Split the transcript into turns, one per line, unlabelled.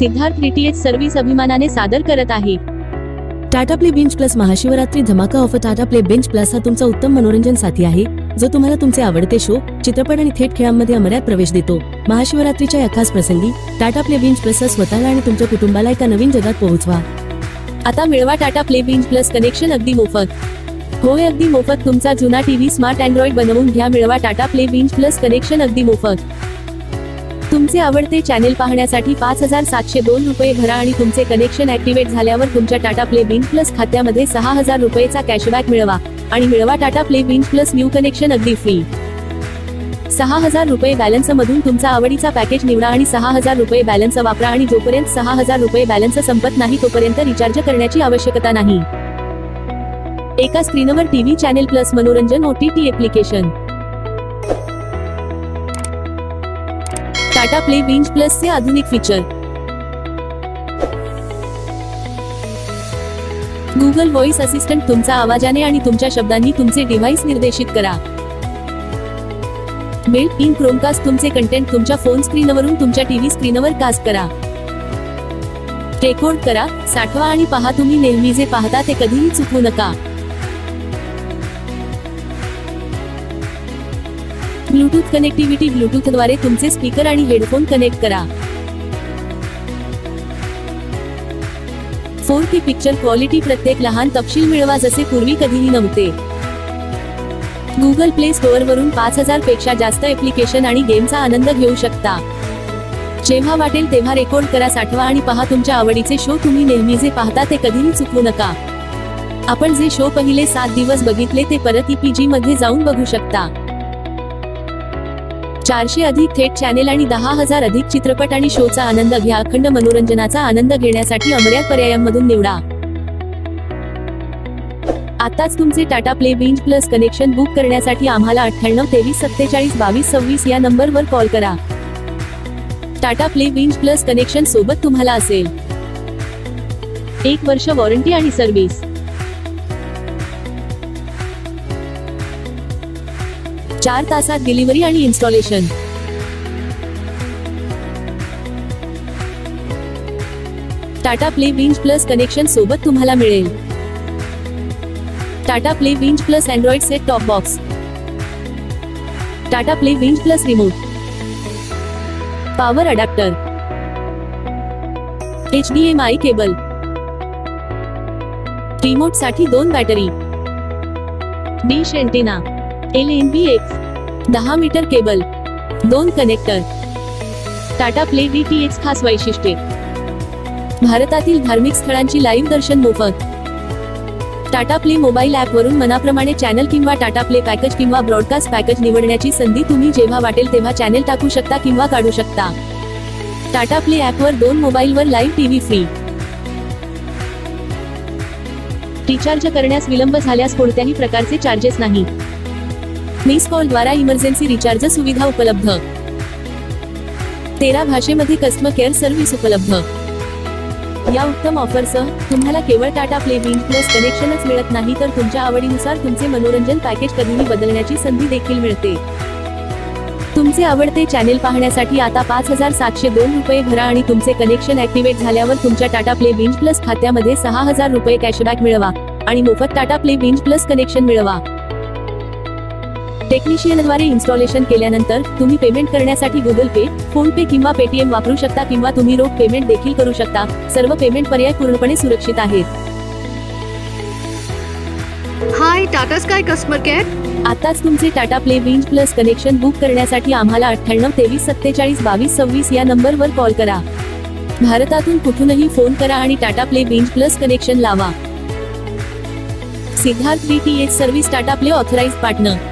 Siddharth DTH service अभिमानाने सादर करत आहे
Tata play binge plus Mahashivratri धमाका offer. Tata play binge plus हा तुमचा उत्तम मनोरंजन साथी आहे, जो तुम्हाला तुमचे आवडते शो, चित्रपट आणि थेट खेळांमध्ये अमर्याद प्रवेश देतो. महाशिवरात्रीच्या या खास प्रसंगी टाटा प्ले बिंज प्लस स्वतःला आणि तुमच्या कुटुंबाला एका नवीन जगात पोहोचवा.
आता मिळवा Tata play binge plus connection अगदी मोफत. होय, अगदी मोफत. तुमचा जुना टीव्ही स्मार्ट अँड्रॉइड बनवून घ्या. मिळवा Tata play binge plus connection अगदी मोफत. तुमचे आवडते चॅनेल पाहण्यासाठी 5702 रुपये भरा आणि तुमचे कनेक्शन ऍक्टिव्हेट झाल्यावर तुमच्या टाटा प्ले बिंज प्लस खात्यामध्ये 6000 रुपयेचा कॅशबॅक मिळवा आणि मिळवा Tata play binge plus new connection अगदी फ्री. 6000 रुपये बॅलन्स मधून तुमचा आवडीचा पॅकेज निवडा आणि 6000 रुपये बॅलन्स वापरा आणि जोपर्यंत 6000 रुपये बॅलन्स संपत नाही तोपर्यंत रिचार्ज करण्याची आवश्यकता नाही. एका स्क्रीनवर टीव्ही चॅनेल प्लस मनोरंजन OTT application. Tata play binge plus चे आधुनिक फीचर. गुगल व्हॉइस असिस्टंट तुमचा आवाजाने आणि तुमच्या शब्दांनी तुमचे डिव्हाइस निर्देशित करा. बिल्ट इन क्रोमकास्ट तुमचे कंटेंट तुमच्या फोन स्क्रीनवरून तुमच्या टीव्ही स्क्रीनवर कास्ट करा. रेकॉर्ड करा, साठवा आणि पहा. तुम्ही नेहमी जे पाहता ते कधीही चुकवू नका. Bluetooth connectivity. ब्लूटूथद्वारे तुमचे स्पीकर आणि हेडफोन कनेक्ट करा. 4K picture quality. प्रत्येक लहान तपशील मिळवा जसे पूर्वी कधीही नव्हते. गुगल प्ले स्टोअर वरून 5000 पेक्षा जास्त ऍप्लिकेशन आणि गेमचा आनंद घेऊ शकता. जेव्हा वाटेल तेव्हा रेकॉर्ड करा, साठवा आणि पहा तुमच्या आवडीचे शो. तुम्ही नेहमी जे पाहता ते कधीही चुकवू नका. आपण जे शो पहिले 7 दिवस बघितले ते परत EPG मध्ये जाऊन बघू शकता. 400 अधिक थेट चॅनेल आणि 10,000 अधिक चित्रपट आणि शोचा आनंद घ्या. अखंड मनोरंजनाचा आनंद घेण्यासाठी अमर्याद पर्यायांमधून निवडा. आताच तुमचे Tata play binge plus connection book करण्यासाठी आम्हाला 98 23 47 22 26 या नंबरवर कॉल करा. Tata play binge plus connection सोबत तुम्हाला असेल 1 वर्ष वॉरंटी आणि सर्व्हिस. 4 तासात डिलिव्हरी आणि installation. Tata play binge plus connection सोबत तुम्हाला मिळेल Tata play binge Plus Android set top box, Tata play binge Plus remote, power adapter, HDMI cable, remote साठी 2 battery, dish antenna, LNBX 10 metre cable, 2 connector. Tata Play DTX खास वैशिष्ट्ये. भारतातील धार्मिक स्थळांची लाईव्ह दर्शन मोफत. टाटा प्ले मोबाईल ऍप वरून मनाप्रमाणे चॅनल किंवा टाटा प्ले पॅकेज किंवा ब्रॉडकास्ट पॅकेज निवडण्याची संधी. तुम्ही जेव्हा वाटेल तेव्हा चॅनल टाकू शकता किंवा काढू शकता. टाटा प्ले ऍप वर 2 मोबाईलवर लाईव्ह टीव्ही फ्री. रिचार्ज करण्यास विलंब झाल्यास कोणत्याही प्रकारचे चार्जेस नाही. मिस कॉल द्वारा इमर्जन्सी रिचार्ज सुविधा उपलब्ध. 13 भाषेमध्ये कस्टमर केअर सर्व्हिस उपलब्ध. या उत्तम ऑफरसह तुम्हाला केवळ टाटा प्ले बिंज प्लस कनेक्शनच मिळत नाही तर तुमच्या आवडीनुसार तुमचे मनोरंजन पॅकेज कधीही बदलण्याची संधी देखील मिळते. तुमचे आवडते चॅनेल पाहण्यासाठी आता 5702 रुपये भरा आणि तुमचे कनेक्शन ऍक्टिव्हेट झाल्यावर तुमच्या टाटा प्ले बिंज प्लस खात्यामध्ये 6000 रुपये कॅशबॅक मिळवा आणि मोफत Tata play binge plus connection मिळवा. टेक्निशियनद्वारे इन्स्टॉलेशन केल्यानंतर तुम्ही पेमेंट करण्यासाठी गुगल पे, फोन पे किंवा पेटीएम वापरू शकता किंवा तुम्ही रोख पेमेंट देखील करू शकता. सर्व पेमेंट पर्याय पूर्णपणे सुरक्षित आहेत.
हाय टाटा स्काय कस्टमर केअर.
आताच तुमचे Tata play binge plus connection book करण्यासाठी आम्हाला 98 23 47 22 26 या नंबरवर कॉल करा. भारतातून कुठूनही फोन करा आणि Tata play binge plus connection लावा. Siddharth DTH service Tata play authorised partner.